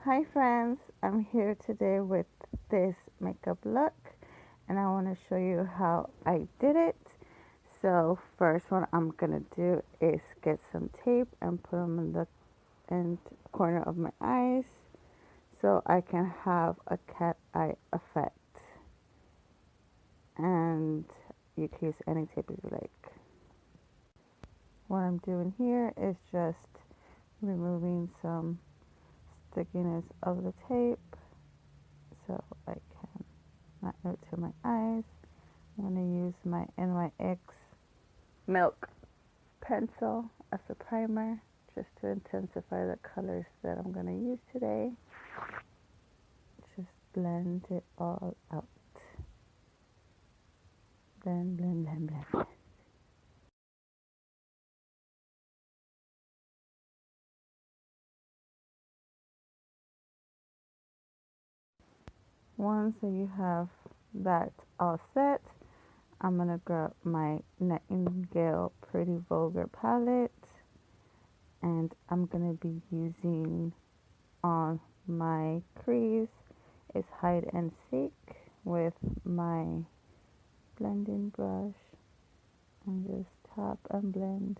Hi friends, I'm here today with this makeup look and I want to show you how I did it. So first what I'm going to do is get some tape and put them in the corner of my eyes so I can have a cat eye effect. And you can use any tape you like. What I'm doing here is just removing some stickiness of the tape so I can not go to my eyes. I'm going to use my NYX Milk pencil as a primer just to intensify the colors that I'm going to use today. Just blend it all out. Blend, blend, blend, blend. Once you have that all set, I'm going to grab my Nightingale Pretty Vulgar palette and I'm going to be using on my crease is hide and seek with my blending brush and just tap and blend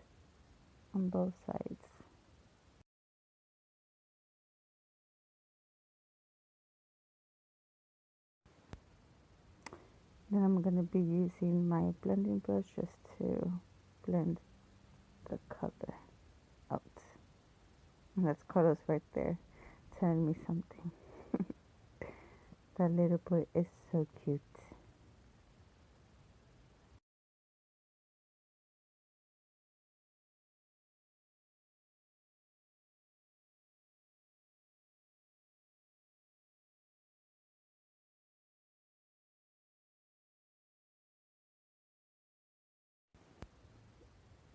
on both sides. Then I'm going to be using my blending brush just to blend the color out. And that's Carlos right there telling me something. That little boy is so cute.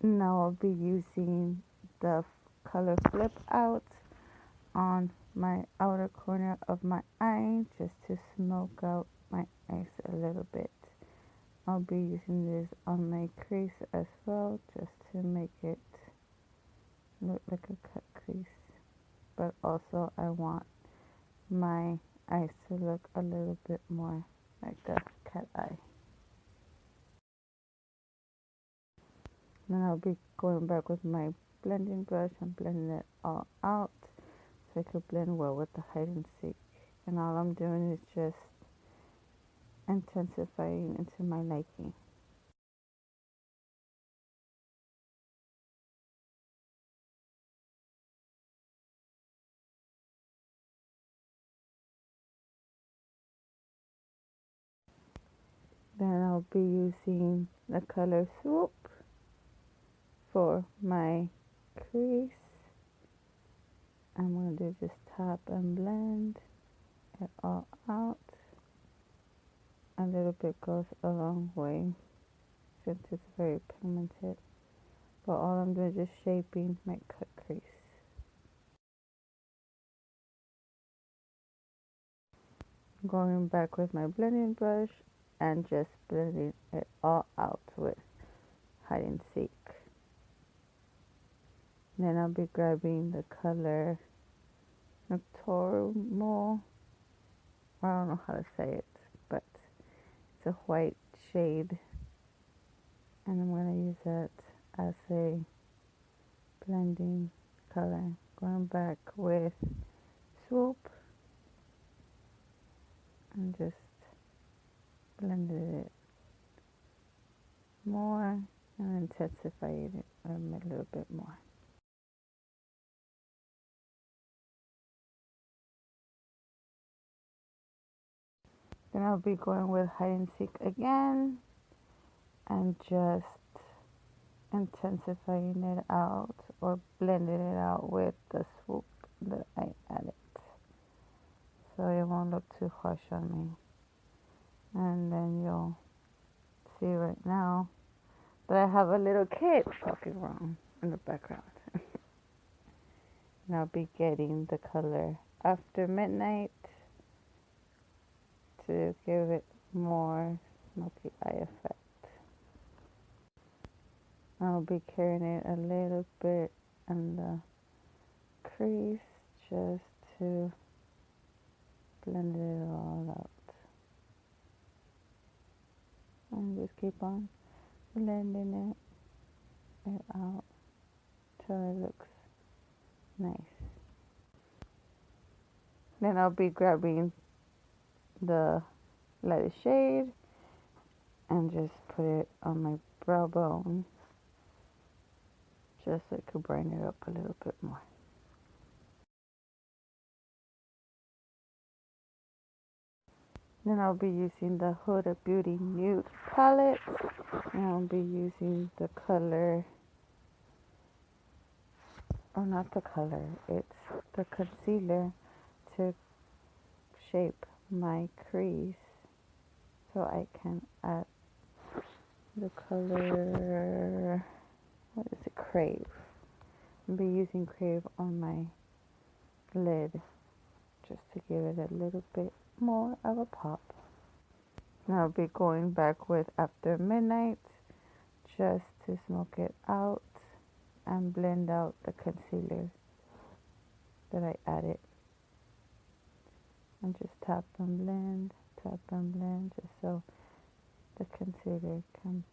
Now I'll be using the color flip out on my outer corner of my eye just to smoke out my eyes a little bit. I'll be using this on my crease as well just to make it look like a cut crease. But also I want my eyes to look a little bit more like a cat eye. Then I'll be going back with my blending brush and blending it all out so it could blend well with the hide and seek. And all I'm doing is just intensifying into my liking. Then I'll be using the color Swoop for my crease. I'm going to just tap and blend it all out. A little bit goes a long way since it's very pigmented. But all I'm doing is just shaping my cut crease. Going back with my blending brush and just blending it all out with hide and seek. Then I'll be grabbing the color Nocturmal. I don't know how to say it, but it's a white shade. And I'm going to use that as a blending color. Going back with Swoop and just blended it more and intensified it a little bit more. Then I'll be going with hide and seek again and just intensifying it out or blending it out with the Swoop that I added so it won't look too harsh on me. And then you'll see right now that I have a little kid walking around in the background. And I'll be getting the color After Midnight to give it more smoky eye effect. I'll be carrying it a little bit in the crease just to blend it all out. And just keep on blending it out till it looks nice. Then I'll be grabbing the lightest shade and just put it on my brow bone just so it could brighten it up a little bit more. Then I'll be using the Huda Beauty Nude palette, and I'll be using the color, or not the color, it's the concealer to shape my crease so I can add the color, what is it, Crave. I'll be using Crave on my lid just to give it a little bit more of a pop. Now I'll be going back with After Midnight just to smoke it out and blend out the concealer that I added. And just tap and blend just so the concealer can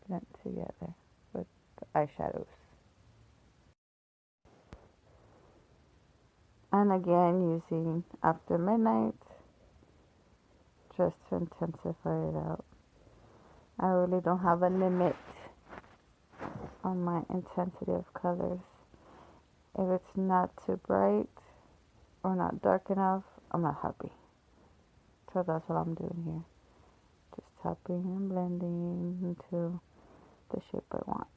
blend together with the eyeshadows. And again using After Midnight just to intensify it out. I really don't have a limit on my intensity of colors. If it's not too bright or not dark enough, I'm not happy. So that's what I'm doing here. Just tapping and blending into the shape I want.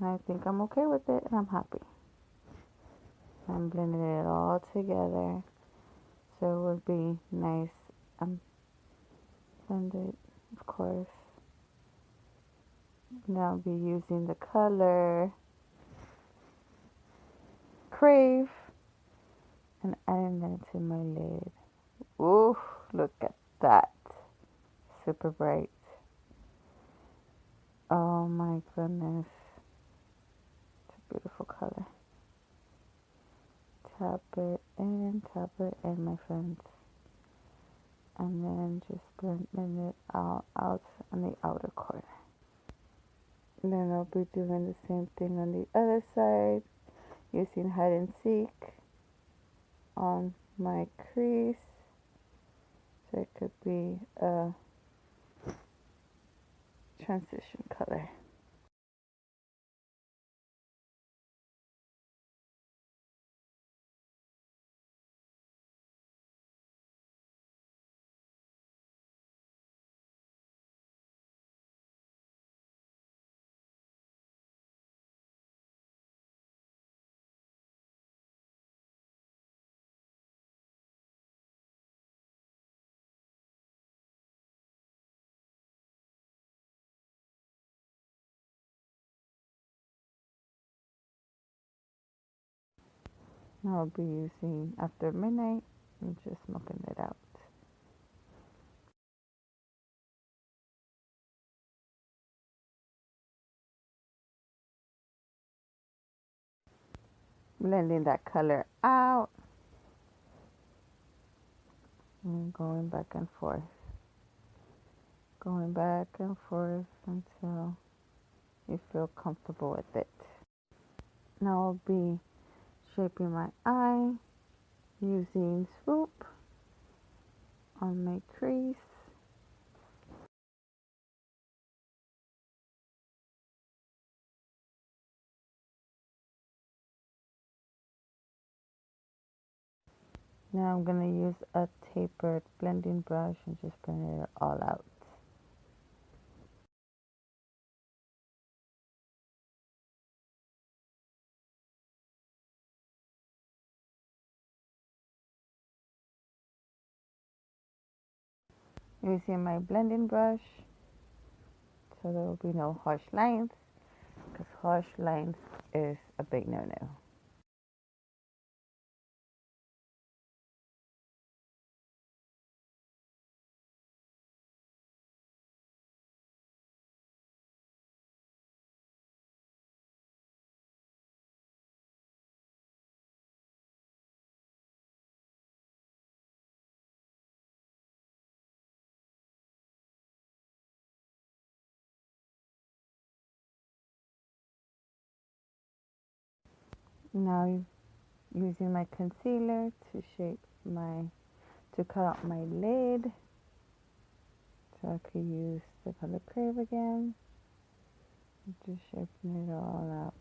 And I think I'm okay with it and I'm happy. I'm blending it all together so it will be nice and blended, of course. Now I'll be using the color Crave and adding that to my lid. Ooh, look at that. Super bright. Oh my goodness. It's a beautiful color. Tap it in, my friends. And then just blend it out on the outer corner. And then I'll be doing the same thing on the other side, using Hide and Seek on my crease. So it could be a transition color. Now I'll be using After Midnight and just smoking it out. Blending that color out and going back and forth. Going back and forth until you feel comfortable with it. Now I'll be shaping my eye using Swoop on my crease. Now I'm going to use a tapered blending brush and just blend it all out. Using my blending brush so there will be no harsh lines, because harsh lines is a big no-no. Now using my concealer to cut out my lid, so I could use the color Crave again. Just shaping it all out.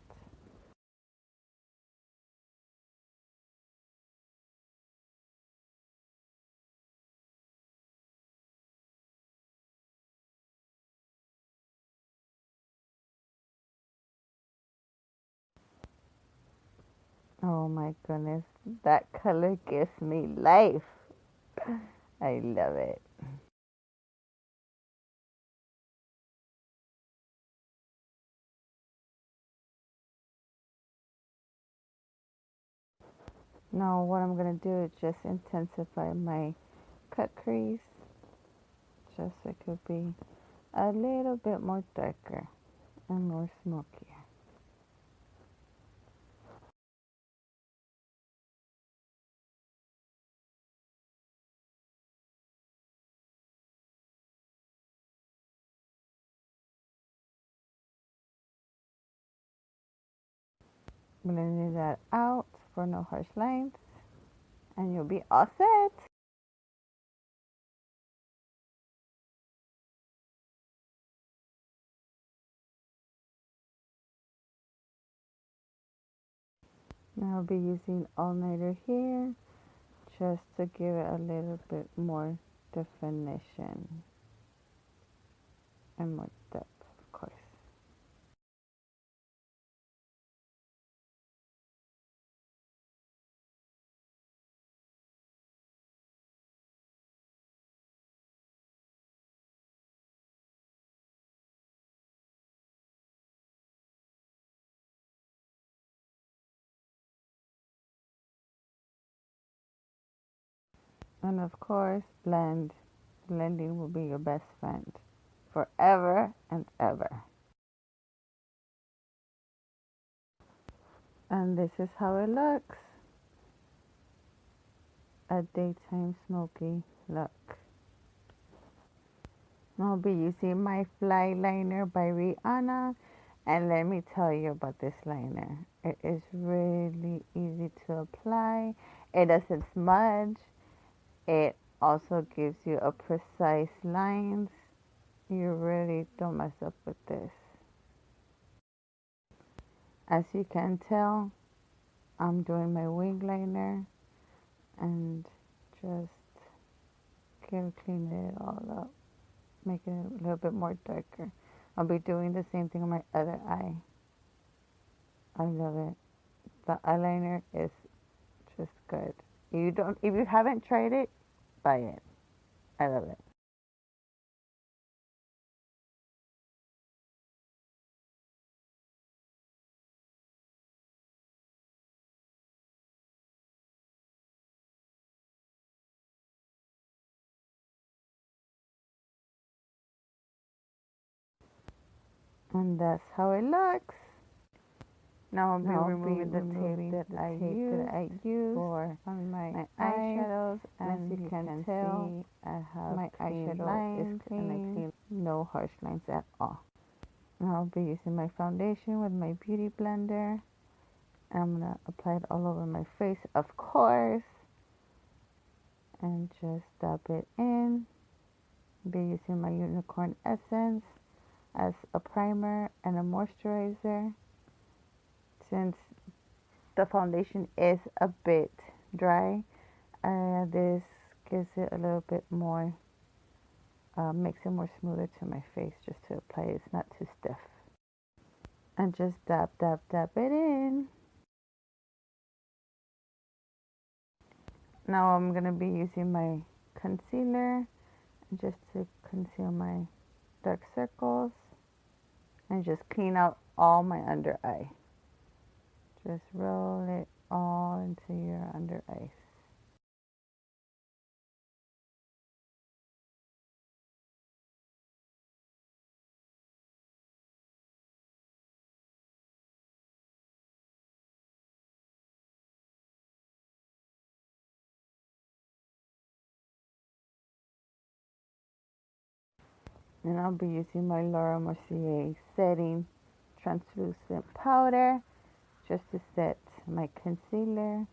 Oh my goodness, that color gives me life. I love it. Now what I'm going to do is just intensify my cut crease, just so it could be a little bit more darker and more smoky. Blending that out for no harsh lines, and you'll be all set. Now I'll be using all nighter here just to give it a little bit more definition and more depth, of course. And of course, blending will be your best friend forever and ever. And this is how it looks. A daytime smoky look. I'll be using my Fly Liner by Rihanna. And let me tell you about this liner. It is really easy to apply. It doesn't smudge. It also gives you a precise lines. You really don't mess up with this. As you can tell, I'm doing my wing liner and just cleaning it all up, making it a little bit more darker. I'll be doing the same thing on my other eye. I love it. The eyeliner is just good. If you haven't tried it, buy it. I love it. And that's how it looks. Now I'll be removing the tape that I used for my eyeshadows. And as you can tell, I have my eyeshadow is clean, no harsh lines at all. Now I'll be using my foundation with my beauty blender. I'm going to apply it all over my face, of course. And just dab it in. I'll be using my unicorn essence as a primer and a moisturizer. Since the foundation is a bit dry, this gives it a little bit more, makes it more smoother to my face just to apply it. It's not too stiff. And just dab it in. Now I'm going to be using my concealer just to conceal my dark circles and just clean out all my under eye. Just roll it all into your under eyes. And I'll be using my Laura Mercier setting translucent powder just to set my concealer.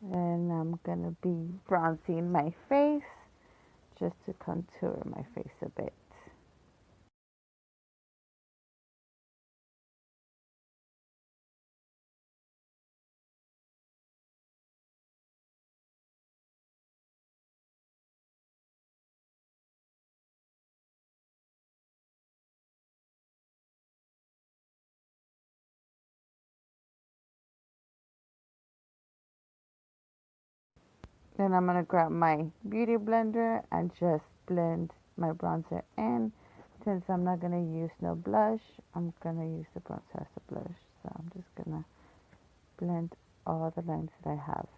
And I'm gonna be bronzing my face just to contour my face a bit. Then I'm gonna grab my beauty blender and just blend my bronzer in. Since I'm not gonna use no blush, I'm gonna use the bronzer as a blush. So I'm just gonna blend all the lines that I have.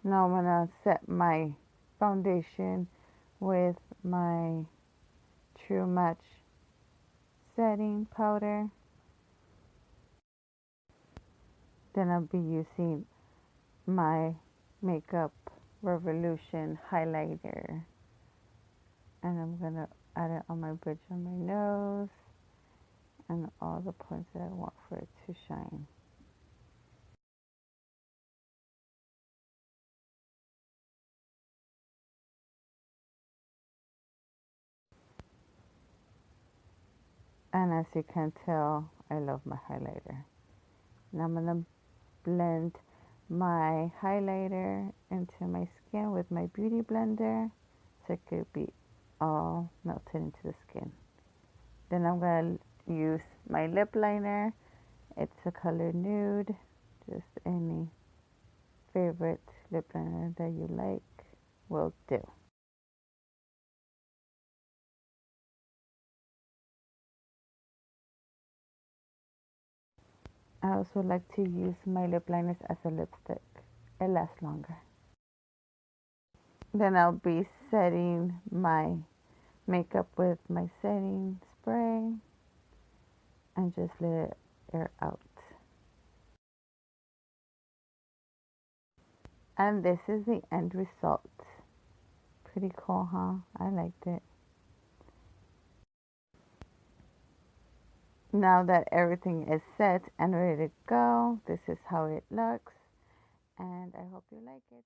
Now I'm gonna set my foundation with my True Match setting powder. Then I'll be using my Makeup Revolution highlighter, and I'm gonna add it on my bridge of my nose and all the points that I want for it to shine. And as you can tell, I love my highlighter. Now I'm gonna blend my highlighter into my skin with my beauty blender so it could be all melted into the skin. Then I'm gonna use my lip liner. It's a color nude, just any favorite lip liner that you like will do. I also like to use my lip liners as a lipstick. It lasts longer. Then I'll be setting my makeup with my setting spray and just let it air out. And this is the end result. Pretty cool, huh? I liked it. Now that everything is set and ready to go, this is how it looks. And I hope you like it.